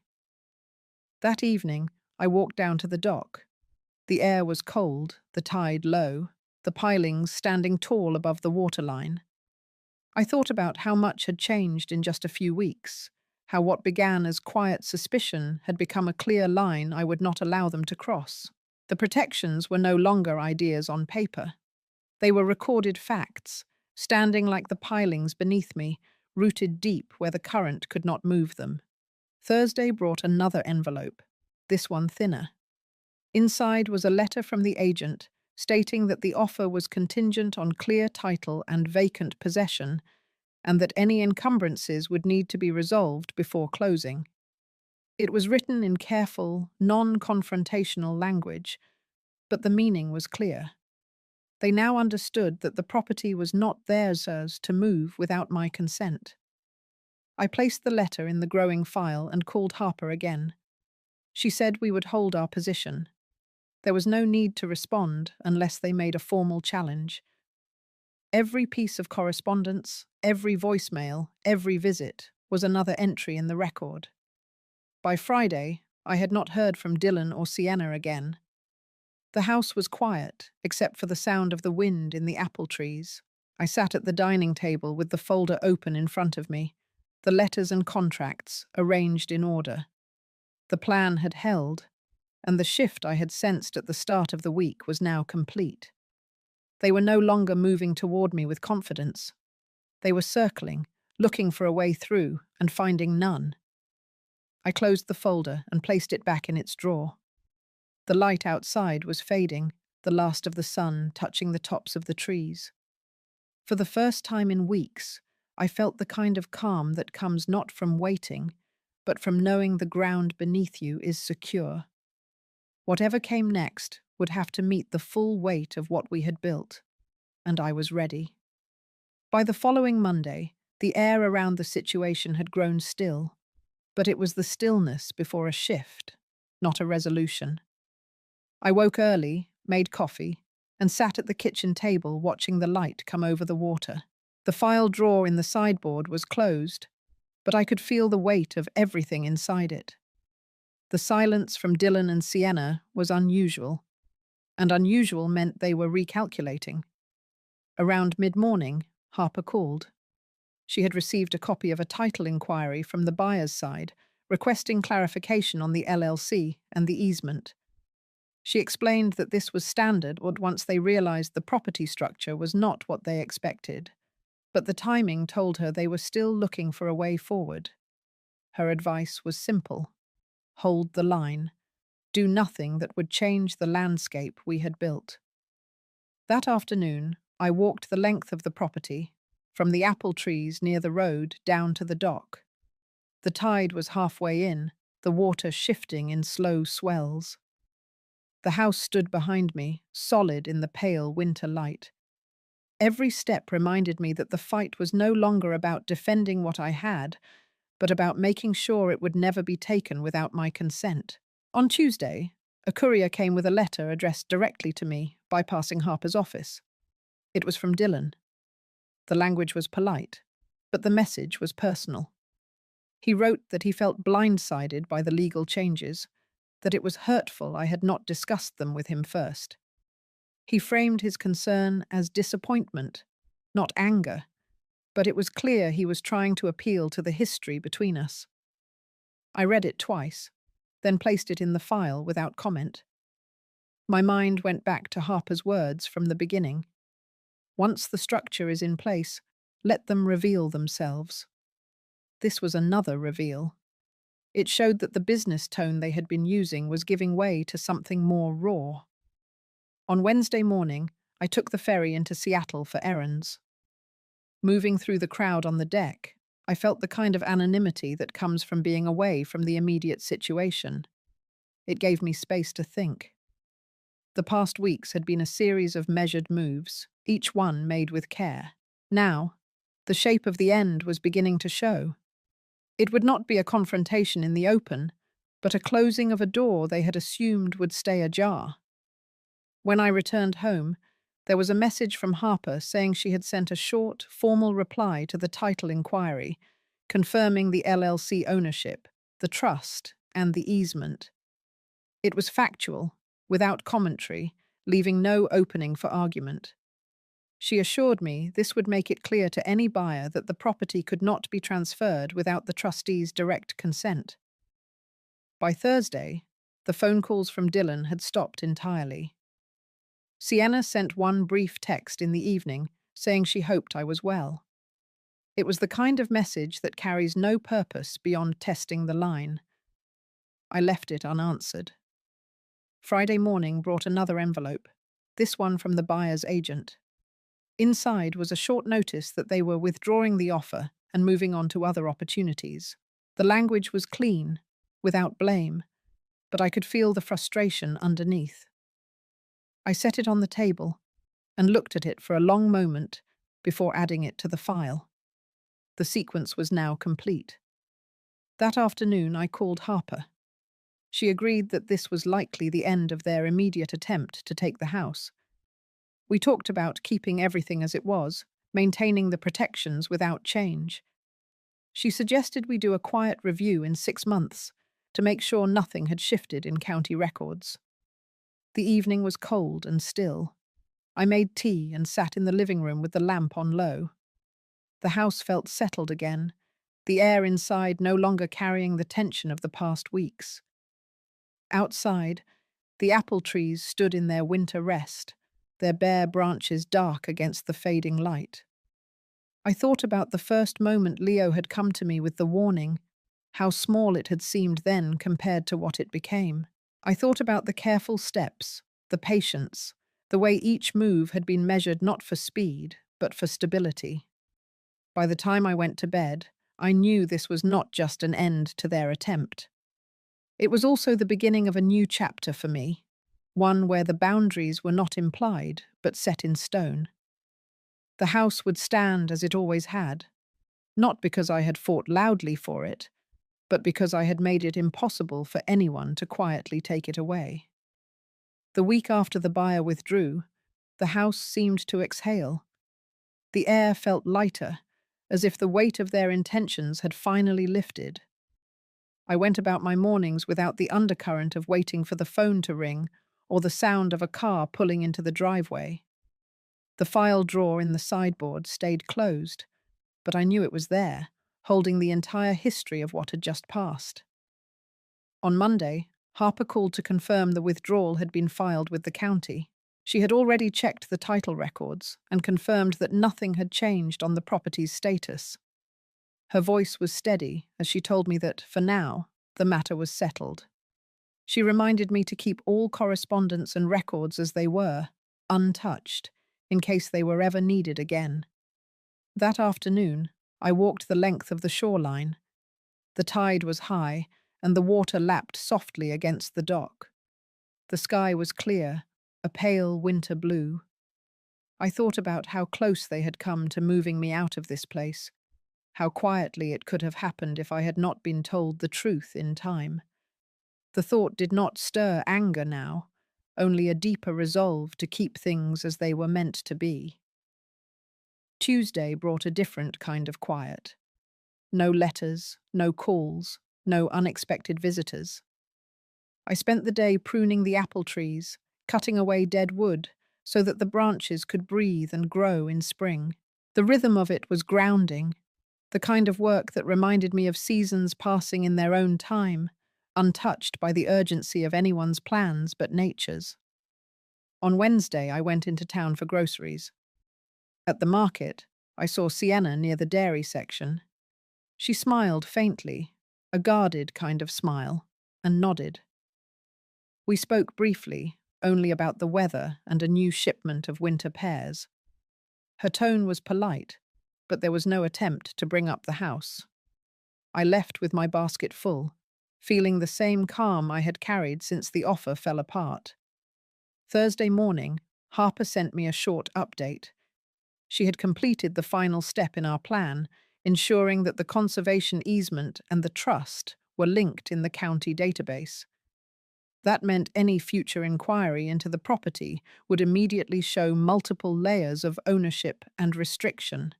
That evening, I walked down to the dock. The air was cold, the tide low, the pilings standing tall above the waterline. I thought about how much had changed in just a few weeks, how what began as quiet suspicion had become a clear line I would not allow them to cross. The protections were no longer ideas on paper. They were recorded facts, standing like the pilings beneath me, rooted deep where the current could not move them. Thursday brought another envelope, this one thinner. Inside was a letter from the agent stating that the offer was contingent on clear title and vacant possession, and that any encumbrances would need to be resolved before closing. It was written in careful, non-confrontational language, but the meaning was clear. They now understood that the property was not theirs to move without my consent. I placed the letter in the growing file and called Harper again. She said we would hold our position. There was no need to respond unless they made a formal challenge. Every piece of correspondence, every voicemail, every visit was another entry in the record. By Friday, I had not heard from Dylan or Sienna again. The house was quiet, except for the sound of the wind in the apple trees. I sat at the dining table with the folder open in front of me, the letters and contracts arranged in order. The plan had held, and the shift I had sensed at the start of the week was now complete. They were no longer moving toward me with confidence. They were circling, looking for a way through, and finding none. I closed the folder and placed it back in its drawer. The light outside was fading, the last of the sun touching the tops of the trees. For the first time in weeks, I felt the kind of calm that comes not from waiting, but from knowing the ground beneath you is secure. Whatever came next would have to meet the full weight of what we had built, and I was ready. By the following Monday, the air around the situation had grown still, but it was the stillness before a shift, not a resolution. I woke early, made coffee, and sat at the kitchen table watching the light come over the water. The file drawer in the sideboard was closed, but I could feel the weight of everything inside it. The silence from Dylan and Sienna was unusual, and unusual meant they were recalculating. Around mid-morning, Harper called. She had received a copy of a title inquiry from the buyer's side, requesting clarification on the LLC and the easement. She explained that this was standard once they realized the property structure was not what they expected, but the timing told her they were still looking for a way forward. Her advice was simple: hold the line. Do nothing that would change the landscape we had built. That afternoon, I walked the length of the property, from the apple trees near the road down to the dock. The tide was halfway in, the water shifting in slow swells. The house stood behind me, solid in the pale winter light. Every step reminded me that the fight was no longer about defending what I had, but about making sure it would never be taken without my consent. On Tuesday, a courier came with a letter addressed directly to me, bypassing Harper's office. It was from Dylan. The language was polite, but the message was personal. He wrote that he felt blindsided by the legal changes, that it was hurtful I had not discussed them with him first. He framed his concern as disappointment, not anger, but it was clear he was trying to appeal to the history between us. I read it twice, then placed it in the file without comment. My mind went back to Harper's words from the beginning. Once the structure is in place, let them reveal themselves. This was another reveal. It showed that the business tone they had been using was giving way to something more raw. On Wednesday morning, I took the ferry into Seattle for errands. Moving through the crowd on the deck, I felt the kind of anonymity that comes from being away from the immediate situation. It gave me space to think. The past weeks had been a series of measured moves, each one made with care. Now, the shape of the end was beginning to show. It would not be a confrontation in the open, but a closing of a door they had assumed would stay ajar. When I returned home, there was a message from Harper saying she had sent a short, formal reply to the title inquiry, confirming the LLC ownership, the trust, and the easement. It was factual, without commentary, leaving no opening for argument. She assured me this would make it clear to any buyer that the property could not be transferred without the trustees' direct consent. By Thursday, the phone calls from Dylan had stopped entirely. Sienna sent one brief text in the evening saying she hoped I was well. It was the kind of message that carries no purpose beyond testing the line. I left it unanswered. Friday morning brought another envelope, this one from the buyer's agent. Inside was a short notice that they were withdrawing the offer and moving on to other opportunities. The language was clean, without blame, but I could feel the frustration underneath. I set it on the table and looked at it for a long moment before adding it to the file. The sequence was now complete. That afternoon I called Harper. She agreed that this was likely the end of their immediate attempt to take the house. We talked about keeping everything as it was, maintaining the protections without change. She suggested we do a quiet review in 6 months to make sure nothing had shifted in county records. The evening was cold and still. I made tea and sat in the living room with the lamp on low. The house felt settled again, the air inside no longer carrying the tension of the past weeks. Outside, the apple trees stood in their winter rest, their bare branches dark against the fading light. I thought about the first moment Leo had come to me with the warning, how small it had seemed then compared to what it became. I thought about the careful steps, the patience, the way each move had been measured not for speed, but for stability. By the time I went to bed, I knew this was not just an end to their attempt. It was also the beginning of a new chapter for me, one where the boundaries were not implied, but set in stone. The house would stand as it always had, not because I had fought loudly for it, but because I had made it impossible for anyone to quietly take it away. The week after the buyer withdrew, the house seemed to exhale. The air felt lighter, as if the weight of their intentions had finally lifted. I went about my mornings without the undercurrent of waiting for the phone to ring or the sound of a car pulling into the driveway. The file drawer in the sideboard stayed closed, but I knew it was there, holding the entire history of what had just passed. On Monday, Harper called to confirm the withdrawal had been filed with the county. She had already checked the title records and confirmed that nothing had changed on the property's status. Her voice was steady as she told me that, for now, the matter was settled. She reminded me to keep all correspondence and records as they were, untouched, in case they were ever needed again. That afternoon, I walked the length of the shoreline. The tide was high, and the water lapped softly against the dock. The sky was clear, a pale winter blue. I thought about how close they had come to moving me out of this place, how quietly it could have happened if I had not been told the truth in time. The thought did not stir anger now, only a deeper resolve to keep things as they were meant to be. Tuesday brought a different kind of quiet. No letters, no calls, no unexpected visitors. I spent the day pruning the apple trees, cutting away dead wood so that the branches could breathe and grow in spring. The rhythm of it was grounding, the kind of work that reminded me of seasons passing in their own time, untouched by the urgency of anyone's plans but nature's. On Wednesday, I went into town for groceries. At the market, I saw Sienna near the dairy section. She smiled faintly, a guarded kind of smile, and nodded. We spoke briefly, only about the weather and a new shipment of winter pears. Her tone was polite, but there was no attempt to bring up the house. I left with my basket full, feeling the same calm I had carried since the offer fell apart. Thursday morning, Harper sent me a short update. She had completed the final step in our plan, ensuring that the conservation easement and the trust were linked in the county database. That meant any future inquiry into the property would immediately show multiple layers of ownership and restriction.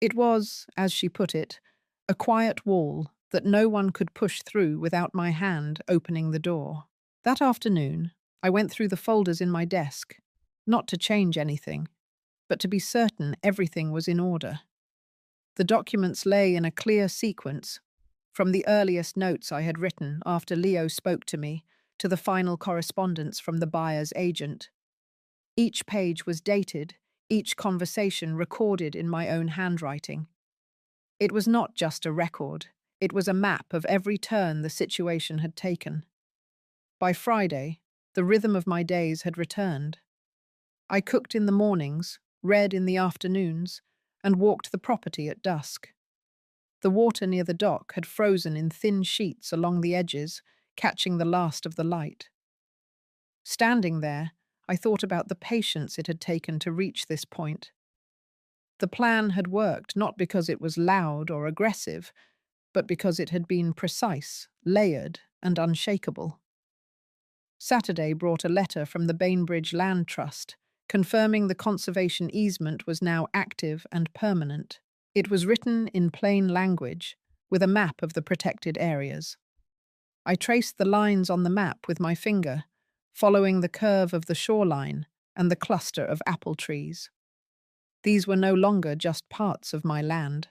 It was, as she put it, a quiet wall that no one could push through without my hand opening the door. That afternoon, I went through the folders in my desk, not to change anything, but to be certain everything was in order. The documents lay in a clear sequence, from the earliest notes I had written after Leo spoke to me to the final correspondence from the buyer's agent. Each page was dated, each conversation recorded in my own handwriting. It was not just a record, it was a map of every turn the situation had taken. By Friday, the rhythm of my days had returned. I cooked in the mornings, read in the afternoons, and walked the property at dusk. The water near the dock had frozen in thin sheets along the edges, catching the last of the light. Standing there, I thought about the patience it had taken to reach this point. The plan had worked not because it was loud or aggressive, but because it had been precise, layered, and unshakable. Saturday brought a letter from the Bainbridge Land Trust, confirming the conservation easement was now active and permanent. It was written in plain language, with a map of the protected areas. I traced the lines on the map with my finger, following the curve of the shoreline and the cluster of apple trees. These were no longer just parts of my land.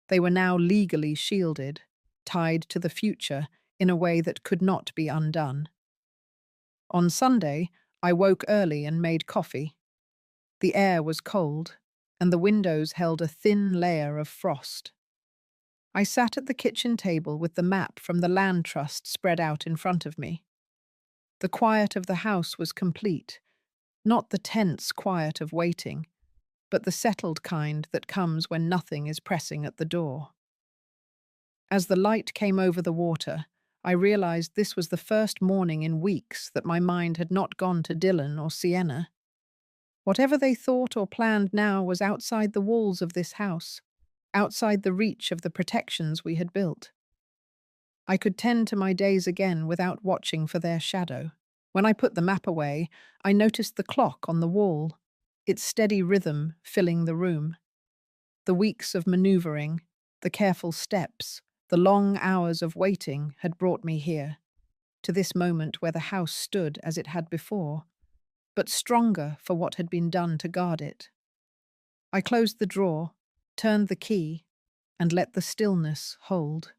They were now legally shielded, tied to the future in a way that could not be undone. On Sunday, I woke early and made coffee. The air was cold, and the windows held a thin layer of frost. I sat at the kitchen table with the map from the land trust spread out in front of me. The quiet of the house was complete, not the tense quiet of waiting, but the settled kind that comes when nothing is pressing at the door. As the light came over the water, I realized this was the first morning in weeks that my mind had not gone to Dylan or Sienna. Whatever they thought or planned now was outside the walls of this house, outside the reach of the protections we had built. I could tend to my days again without watching for their shadow. When I put the map away, I noticed the clock on the wall, its steady rhythm filling the room. The weeks of maneuvering, the careful steps, the long hours of waiting had brought me here, to this moment where the house stood as it had before, but stronger for what had been done to guard it. I closed the drawer, turned the key, and let the stillness hold.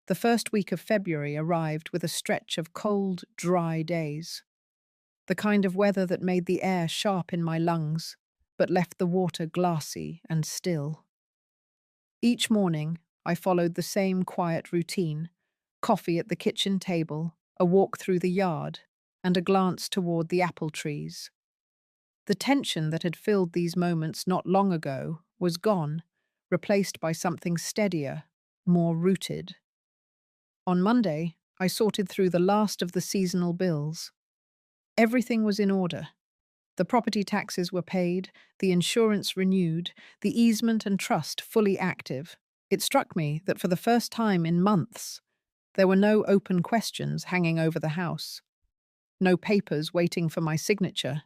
The first week of February arrived with a stretch of cold, dry days. The kind of weather that made the air sharp in my lungs, but left the water glassy and still. Each morning, I followed the same quiet routine: coffee at the kitchen table, a walk through the yard, and a glance toward the apple trees. The tension that had filled these moments not long ago was gone, replaced by something steadier, more rooted. On Monday, I sorted through the last of the seasonal bills. Everything was in order. The property taxes were paid, the insurance renewed, the easement and trust fully active. It struck me that for the first time in months, there were no open questions hanging over the house, no papers waiting for my signature,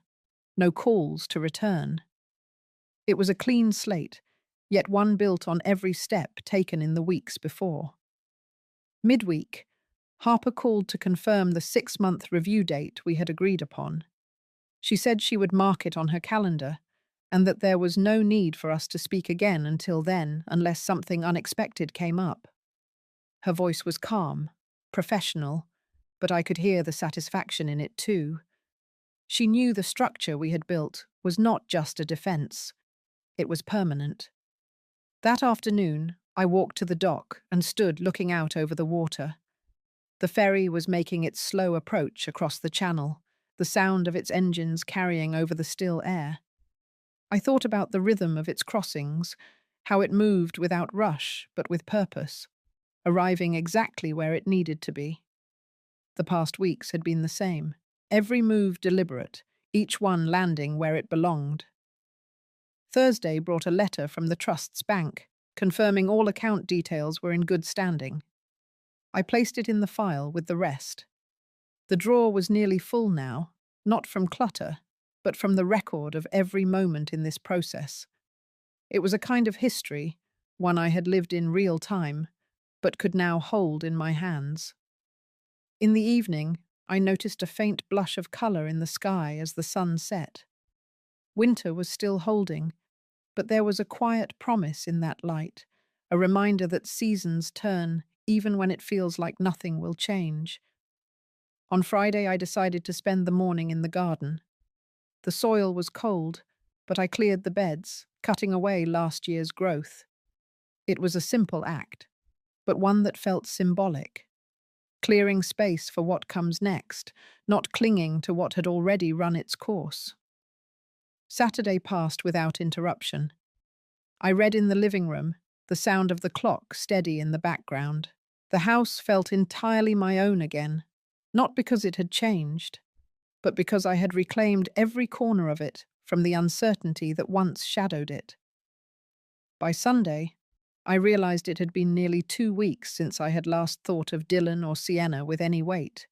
no calls to return. It was a clean slate, yet one built on every step taken in the weeks before. Midweek, Harper called to confirm the 6-month review date we had agreed upon. She said she would mark it on her calendar, and that there was no need for us to speak again until then unless something unexpected came up. Her voice was calm, professional, but I could hear the satisfaction in it too. She knew the structure we had built was not just a defense, it was permanent. That afternoon, I walked to the dock and stood looking out over the water. The ferry was making its slow approach across the channel, the sound of its engines carrying over the still air. I thought about the rhythm of its crossings, how it moved without rush but with purpose, arriving exactly where it needed to be. The past weeks had been the same, every move deliberate, each one landing where it belonged. Thursday brought a letter from the Trust's bank, confirming all account details were in good standing. I placed it in the file with the rest. The drawer was nearly full now, not from clutter, but from the record of every moment in this process. It was a kind of history, one I had lived in real time, but could now hold in my hands. In the evening, I noticed a faint blush of colour in the sky as the sun set. Winter was still holding, but there was a quiet promise in that light, a reminder that seasons turn even when it feels like nothing will change. On Friday, I decided to spend the morning in the garden. The soil was cold, but I cleared the beds, cutting away last year's growth. It was a simple act, but one that felt symbolic. Clearing space for what comes next, not clinging to what had already run its course. Saturday passed without interruption. I read in the living room, the sound of the clock steady in the background. The house felt entirely my own again, not because it had changed, but because I had reclaimed every corner of it from the uncertainty that once shadowed it. By Sunday, I realized it had been nearly 2 weeks since I had last thought of Dylan or Sienna with any weight.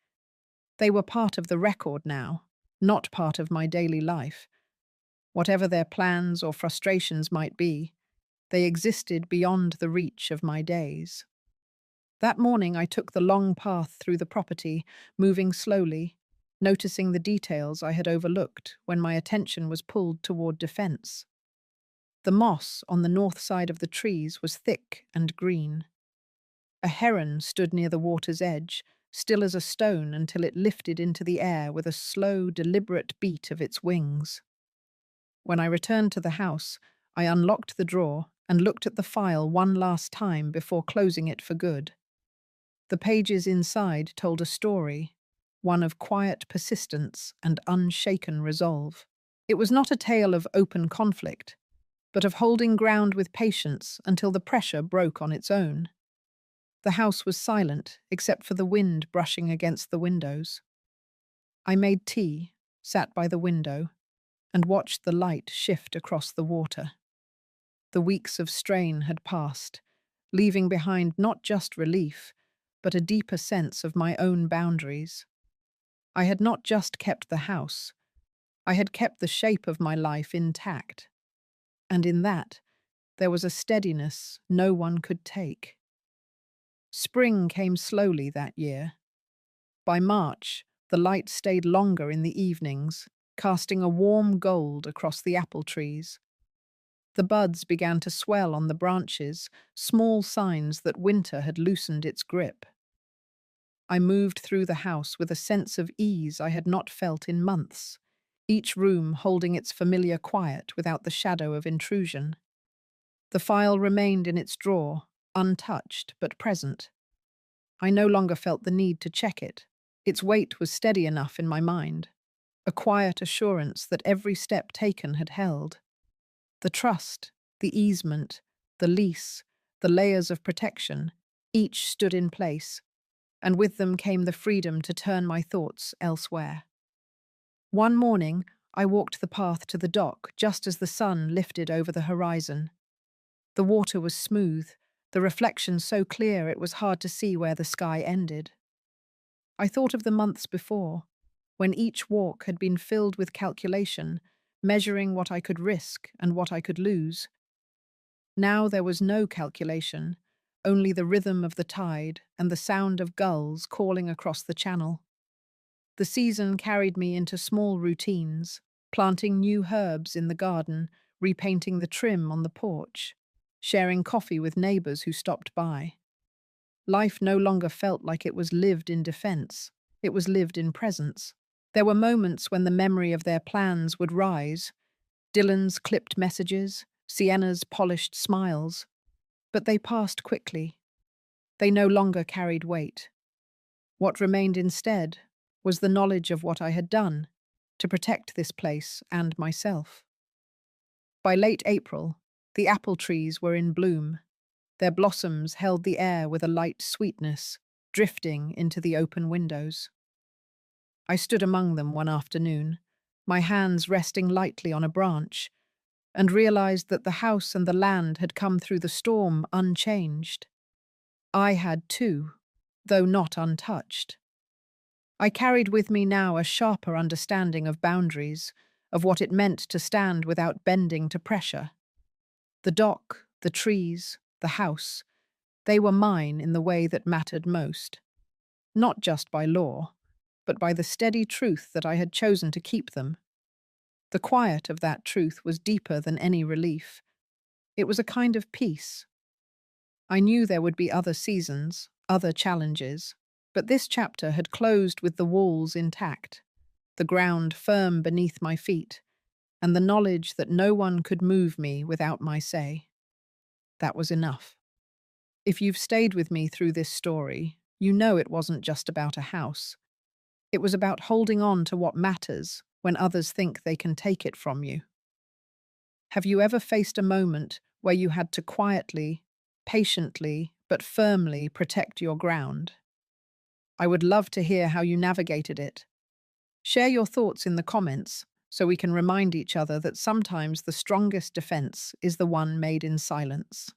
They were part of the record now, not part of my daily life. Whatever their plans or frustrations might be, they existed beyond the reach of my days. That morning I took the long path through the property, moving slowly, noticing the details I had overlooked when my attention was pulled toward defense. The moss on the north side of the trees was thick and green. A heron stood near the water's edge, still as a stone until it lifted into the air with a slow, deliberate beat of its wings. When I returned to the house, I unlocked the drawer and looked at the file one last time before closing it for good. The pages inside told a story, one of quiet persistence and unshaken resolve. It was not a tale of open conflict, but of holding ground with patience until the pressure broke on its own. The house was silent, except for the wind brushing against the windows. I made tea, sat by the window, and watched the light shift across the water. The weeks of strain had passed, leaving behind not just relief, but a deeper sense of my own boundaries. I had not just kept the house, I had kept the shape of my life intact. And in that, there was a steadiness no one could take. Spring came slowly that year. By March, the light stayed longer in the evenings, casting a warm gold across the apple trees. The buds began to swell on the branches, small signs that winter had loosened its grip. I moved through the house with a sense of ease I had not felt in months, each room holding its familiar quiet without the shadow of intrusion. The file remained in its drawer, untouched but present. I no longer felt the need to check it. Its weight was steady enough in my mind, a quiet assurance that every step taken had held. The trust, the easement, the lease, the layers of protection, each stood in place, and with them came the freedom to turn my thoughts elsewhere. One morning, I walked the path to the dock just as the sun lifted over the horizon. The water was smooth, the reflection so clear it was hard to see where the sky ended. I thought of the months before, when each walk had been filled with calculation, measuring what I could risk and what I could lose. Now there was no calculation, only the rhythm of the tide and the sound of gulls calling across the channel. The season carried me into small routines, planting new herbs in the garden, repainting the trim on the porch, sharing coffee with neighbors who stopped by. Life no longer felt like it was lived in defense, it was lived in presence. There were moments when the memory of their plans would rise, Dylan's clipped messages, Sienna's polished smiles, but they passed quickly. They no longer carried weight. What remained instead was the knowledge of what I had done to protect this place and myself. By late April, the apple trees were in bloom. Their blossoms held the air with a light sweetness, drifting into the open windows. I stood among them one afternoon, my hands resting lightly on a branch, and realized that the house and the land had come through the storm unchanged. I had too, though not untouched. I carried with me now a sharper understanding of boundaries, of what it meant to stand without bending to pressure. The dock, the trees, the house, they were mine in the way that mattered most. Not just by law, but by the steady truth that I had chosen to keep them. The quiet of that truth was deeper than any relief. It was a kind of peace. I knew there would be other seasons, other challenges, but this chapter had closed with the walls intact, the ground firm beneath my feet, and the knowledge that no one could move me without my say. That was enough. If you've stayed with me through this story, you know it wasn't just about a house. It was about holding on to what matters when others think they can take it from you. Have you ever faced a moment where you had to quietly, patiently, but firmly protect your ground? I would love to hear how you navigated it. Share your thoughts in the comments so we can remind each other that sometimes the strongest defense is the one made in silence.